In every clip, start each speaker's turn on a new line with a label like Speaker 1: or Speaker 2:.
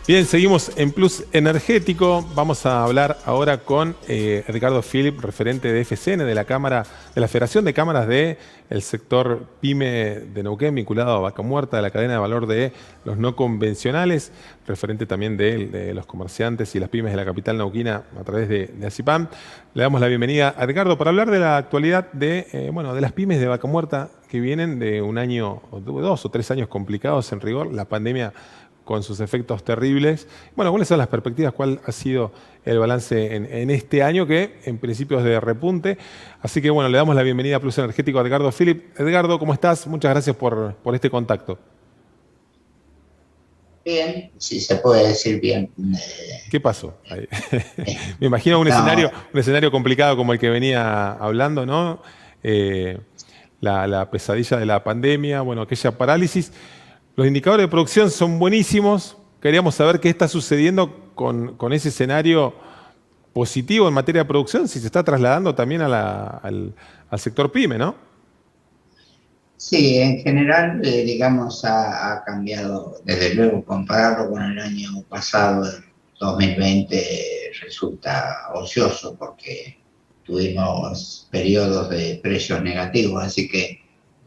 Speaker 1: Bien, seguimos en Plus Energético. Vamos a hablar ahora con Ricardo Philip, referente de FCN, de la Cámara, de la Federación de Cámaras del sector PYME de Neuquén, vinculado a Vaca Muerta, de la cadena de valor de los no convencionales, referente también de los comerciantes y las pymes de la capital neuquina a través de ACIPAM. Le damos la bienvenida a Ricardo para hablar de la actualidad de las pymes de Vaca Muerta, que vienen de un año, o 2 o 3 años complicados en rigor, la pandemia con sus efectos terribles. Bueno, ¿cuáles son las perspectivas? ¿Cuál ha sido el balance en este año que en principio es de repunte? Así que bueno, le damos la bienvenida a Plus Energético a Edgardo Philip. Edgardo, ¿cómo estás? Muchas gracias por este contacto.
Speaker 2: Bien, si se puede decir bien.
Speaker 1: ¿Qué pasó? Me imagino un escenario complicado como el que venía hablando, ¿no? La pesadilla de la pandemia, bueno, aquella parálisis. Los indicadores de producción son buenísimos. Queríamos saber qué está sucediendo con ese escenario positivo en materia de producción, si se está trasladando también al sector PYME, ¿no?
Speaker 2: Sí, en general, digamos, ha cambiado, desde luego, compararlo con el año pasado, el 2020 resulta ocioso porque tuvimos periodos de precios negativos, así que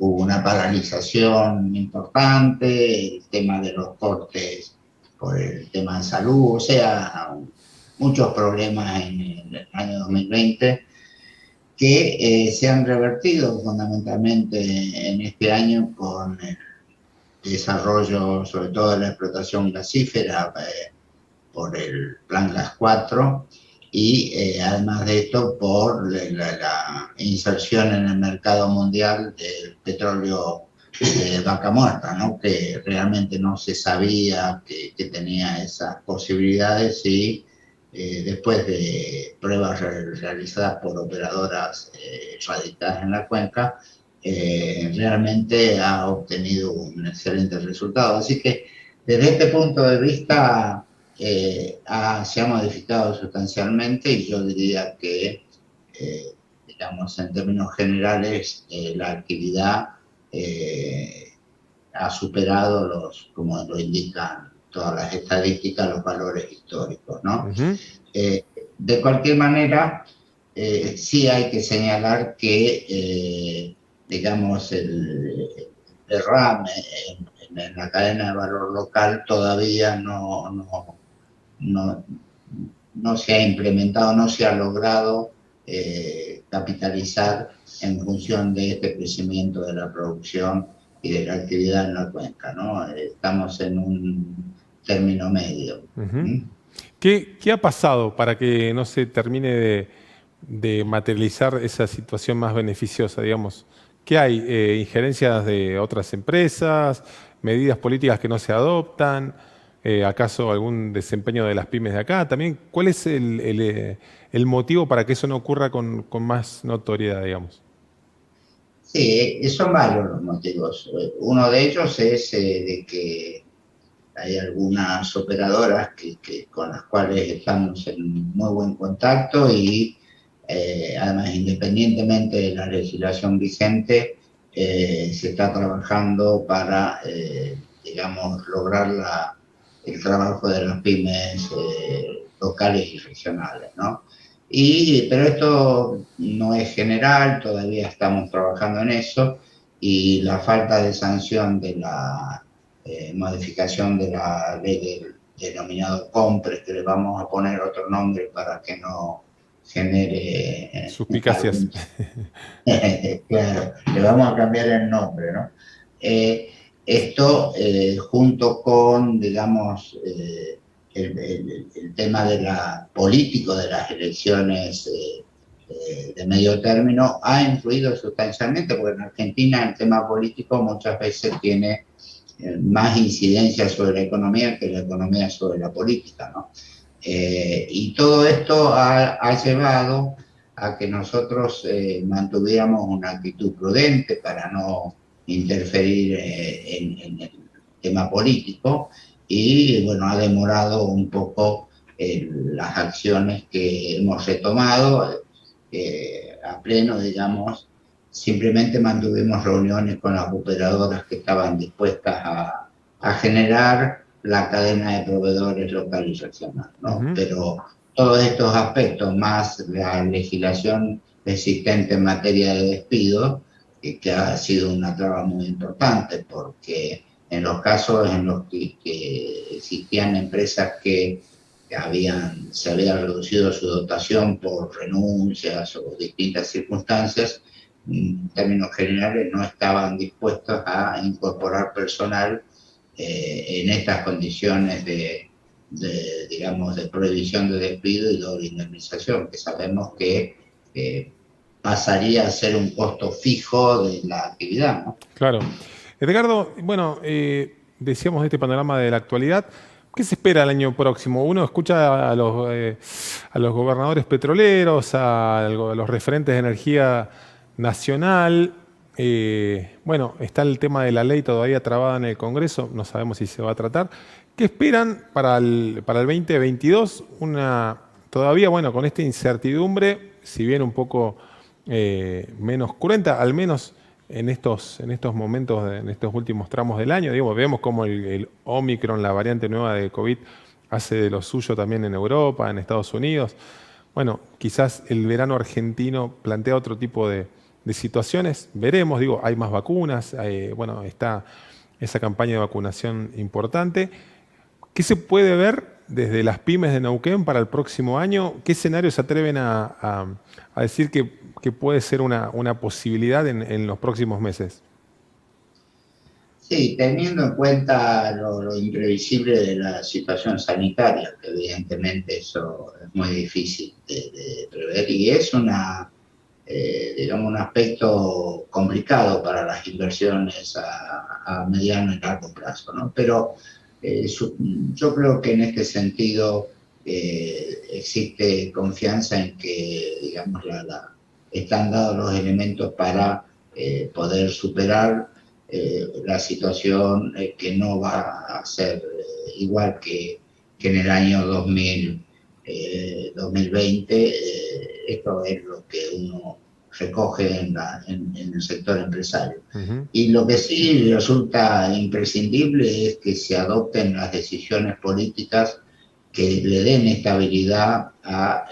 Speaker 2: hubo una paralización importante, el tema de los cortes por el tema de salud, o sea, muchos problemas en el año 2020 que se han revertido fundamentalmente en este año con el desarrollo, sobre todo de la explotación gasífera por el Plan Gas 4 y además de esto por la inserción en el mercado mundial del petróleo de Vaca Muerta, ¿no? Que realmente no se sabía que tenía esas posibilidades y después de pruebas realizadas por operadoras radicadas en la cuenca, realmente ha obtenido un excelente resultado. Así que desde este punto de vista se ha modificado sustancialmente y yo diría que, digamos, en términos generales, la actividad ha superado como lo indican todas las estadísticas, los valores históricos, ¿no?
Speaker 1: Uh-huh.
Speaker 2: De cualquier manera, sí hay que señalar que, digamos, el derrame en la cadena de valor local todavía no se ha implementado, no se ha logrado capitalizar en función de este crecimiento de la producción y de la actividad en la cuenca, ¿no? Estamos en un término medio.
Speaker 1: Uh-huh. ¿Qué ha pasado para que no se termine de materializar esa situación más beneficiosa, digamos? ¿Qué hay? ¿Injerencias de otras empresas? ¿Medidas políticas que no se adoptan? ¿Acaso algún desempeño de las pymes de acá? También, ¿cuál es el motivo para que eso no ocurra con más notoriedad, digamos?
Speaker 2: Sí, son varios los motivos. Uno de ellos es de que hay algunas operadoras con las cuales estamos en muy buen contacto y además, independientemente de la legislación vigente, se está trabajando para, digamos, lograr el trabajo de las pymes locales y regionales, ¿no? Pero esto no es general, todavía estamos trabajando en eso y la falta de sanción de la modificación de la ley del denominado COMPRES, que le vamos a poner otro nombre para que no genere
Speaker 1: Suspicacias.
Speaker 2: claro, le vamos a cambiar el nombre, ¿no? Esto junto con, digamos, el tema político de las elecciones de medio término ha influido sustancialmente, porque en Argentina el tema político muchas veces tiene más incidencia sobre la economía que la economía sobre la política, ¿no? Y todo esto ha llevado a que nosotros mantuviéramos una actitud prudente para no interferir en el tema político y, bueno, ha demorado un poco las acciones que hemos retomado a pleno, digamos, simplemente mantuvimos reuniones con las operadoras que estaban dispuestas a generar la cadena de proveedores local y regional, ¿no? Pero todos estos aspectos, más la legislación existente en materia de despido, que ha sido una traba muy importante, porque en los casos en los que existían empresas que se había reducido su dotación por renuncias o distintas circunstancias, en términos generales no estaban dispuestos a incorporar personal en estas condiciones digamos, de prohibición de despido y doble indemnización, que sabemos que pasaría a ser un costo fijo de la actividad, ¿no?
Speaker 1: Claro. Edgardo, bueno, decíamos de este panorama de la actualidad. ¿Qué se espera el año próximo? Uno escucha a los gobernadores petroleros, a los referentes de energía nacional. Bueno, está el tema de la ley todavía trabada en el Congreso, no sabemos si se va a tratar. ¿Qué esperan para el 2022? Todavía, bueno, con esta incertidumbre, si bien un poco menos cruenta, al menos en estos momentos, en estos últimos tramos del año, digamos, vemos como el Omicron, la variante nueva de COVID, hace de lo suyo también en Europa, en Estados Unidos. Bueno, quizás el verano argentino plantea otro tipo de situaciones. Veremos, digo, hay más vacunas, bueno, está esa campaña de vacunación importante. ¿Qué se puede ver desde las pymes de Neuquén para el próximo año? ¿Qué escenarios se atreven a decir que puede ser una posibilidad en los próximos meses?
Speaker 2: Sí, teniendo en cuenta lo imprevisible de la situación sanitaria, que evidentemente eso es muy difícil de prever y es digamos, un aspecto complicado para las inversiones a mediano y largo plazo, ¿no? Pero yo creo que en este sentido existe confianza en que, digamos, están dados los elementos para poder superar la situación, que no va a ser igual que en el año 2020. Esto es lo que uno recoge en el sector empresario. Y lo que sí resulta imprescindible es que se adopten las decisiones políticas que le den estabilidad a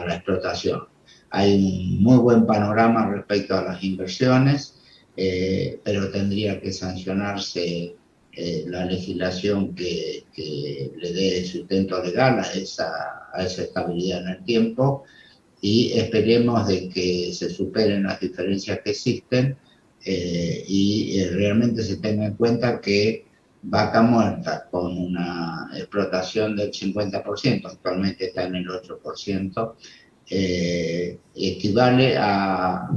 Speaker 2: la explotación. Hay un muy buen panorama respecto a las inversiones, pero tendría que sancionarse la legislación que le dé sustento legal a esa estabilidad en el tiempo, y esperemos de que se superen las diferencias que existen y realmente se tenga en cuenta que Vaca Muerta, con una explotación del 50%, actualmente está en el 8%, equivale al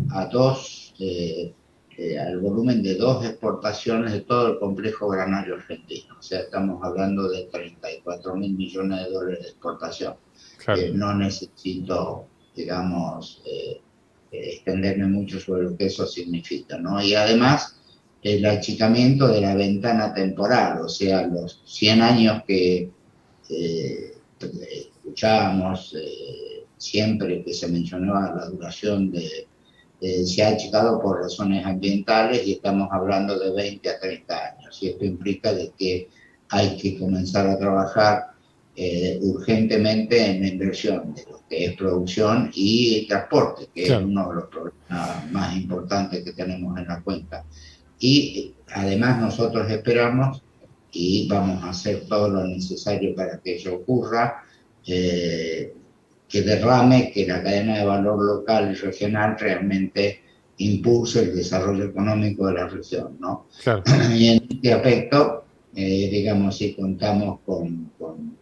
Speaker 2: volumen de 2 exportaciones de todo el complejo granario argentino. O sea, estamos hablando de 34.000 millones de dólares de exportación.
Speaker 1: Claro.
Speaker 2: No necesito, digamos, extenderme mucho sobre lo que eso significa, ¿no? Y además, el achicamiento de la ventana temporal, o sea, los 100 años que escuchábamos siempre que se mencionaba la duración se ha achicado por razones ambientales y estamos hablando de 20 a 30 años. Y esto implica de que hay que comenzar a trabajar urgentemente en la inversión de lo que es producción y transporte, que claro, es uno de los problemas más importantes que tenemos en la cuenca. Y además nosotros esperamos y vamos a hacer todo lo necesario para que ello ocurra, que derrame, que la cadena de valor local y regional realmente impulse el desarrollo económico de la región, ¿no?
Speaker 1: Claro.
Speaker 2: Y en este aspecto, digamos, sí contamos con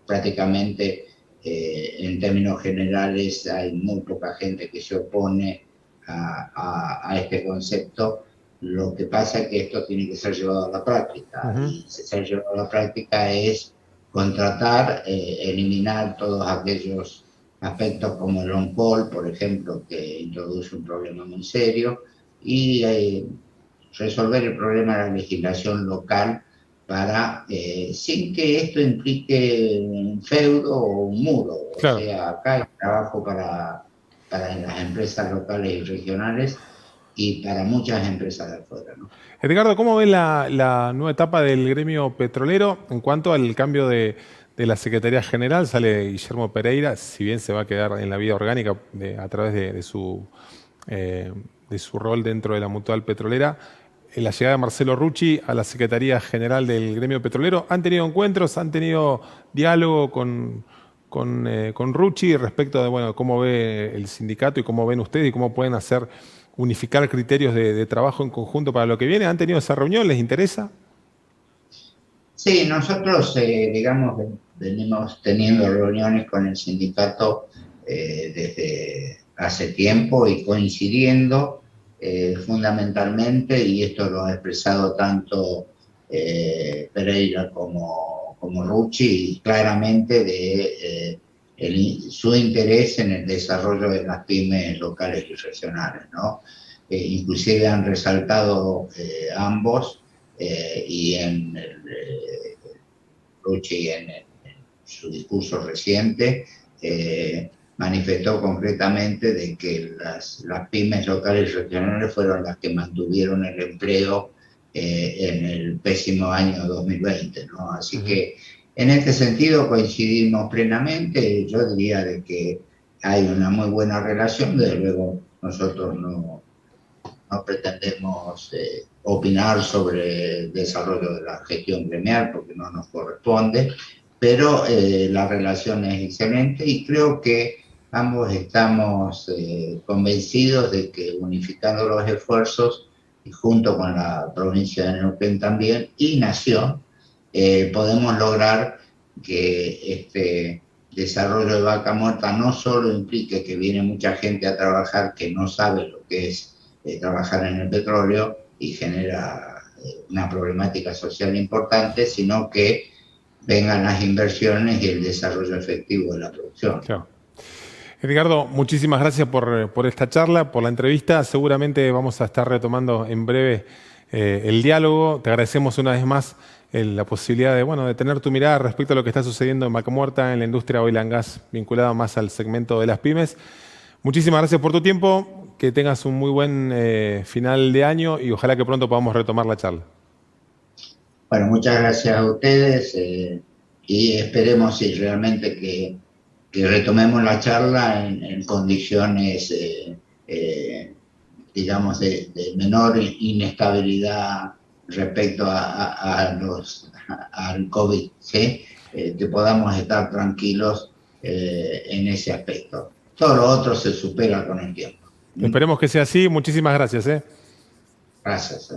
Speaker 2: prácticamente, en términos generales, hay muy poca gente que se opone a este concepto. Lo que pasa es que esto tiene que ser llevado a la práctica, y ser llevado a la práctica es contratar, eliminar todos aquellos aspectos como el on-call, por ejemplo, que introduce un problema muy serio, y resolver el problema de la legislación local para, sin que esto implique un feudo o un muro. Claro. O sea, acá hay trabajo para las empresas locales y regionales, y para muchas empresas de afuera, ¿no?
Speaker 1: Edgardo, ¿cómo ven la nueva etapa del gremio petrolero en cuanto al cambio de la Secretaría General? Sale Guillermo Pereira, si bien se va a quedar en la vida orgánica a través de su rol dentro de la Mutual Petrolera. La llegada de Marcelo Rucci a la Secretaría General del gremio petrolero. ¿Han tenido encuentros, han tenido diálogo con Rucci respecto de bueno, cómo ve el sindicato y cómo ven ustedes y cómo pueden unificar criterios de trabajo en conjunto para lo que viene? ¿Han tenido esa reunión? ¿Les interesa?
Speaker 2: Sí, nosotros, digamos, venimos teniendo reuniones con el sindicato desde hace tiempo y coincidiendo fundamentalmente, y esto lo ha expresado tanto Pereira como Rucci, claramente de su interés en el desarrollo de las pymes locales y regionales, ¿no? Inclusive han resaltado ambos y en Rucci en su discurso reciente manifestó concretamente de que las pymes locales y regionales fueron las que mantuvieron el empleo en el pésimo año 2020, ¿no? Así que en este sentido coincidimos plenamente. Yo diría de que hay una muy buena relación. Desde luego nosotros no pretendemos opinar sobre el desarrollo de la gestión gremial porque no nos corresponde, pero la relación es excelente y creo que ambos estamos convencidos de que unificando los esfuerzos y junto con la provincia de Neuquén también y Nación, podemos lograr que este desarrollo de Vaca Muerta no solo implique que viene mucha gente a trabajar que no sabe lo que es trabajar en el petróleo y genera una problemática social importante, sino que vengan las inversiones y el desarrollo efectivo de la producción.
Speaker 1: Claro. Edgardo, muchísimas gracias por esta charla, por la entrevista. Seguramente vamos a estar retomando en breve el diálogo. Te agradecemos una vez más la posibilidad de tener tu mirada respecto a lo que está sucediendo en Vaca Muerta, en la industria oil and gas, vinculada más al segmento de las pymes. Muchísimas gracias por tu tiempo, que tengas un muy buen final de año y ojalá que pronto podamos retomar la charla.
Speaker 2: Bueno, muchas gracias a ustedes y esperemos realmente que retomemos la charla en condiciones, digamos, de menor inestabilidad respecto al COVID, ¿sí? Que podamos estar tranquilos en ese aspecto. Todo lo otro se supera con el tiempo.
Speaker 1: Esperemos que sea así. Muchísimas gracias.
Speaker 2: Gracias.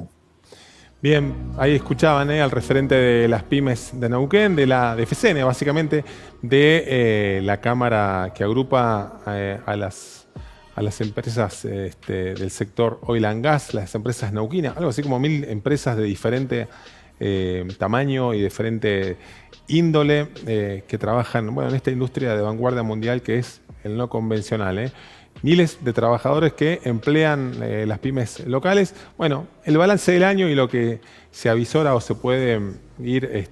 Speaker 1: Bien, ahí escuchaban al referente de las pymes de Neuquén, de FCN, básicamente, de la Cámara que agrupa a las empresas del sector oil and gas, las empresas neuquinas, algo así como 1000 empresas de diferente tamaño y diferente índole que trabajan en esta industria de vanguardia mundial que es el no convencional. Miles de trabajadores que emplean las pymes locales. Bueno, el balance del año y lo que se avisora o se puede ir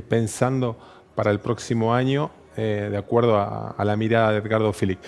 Speaker 1: pensando para el próximo año de acuerdo a la mirada de Edgardo Philipp.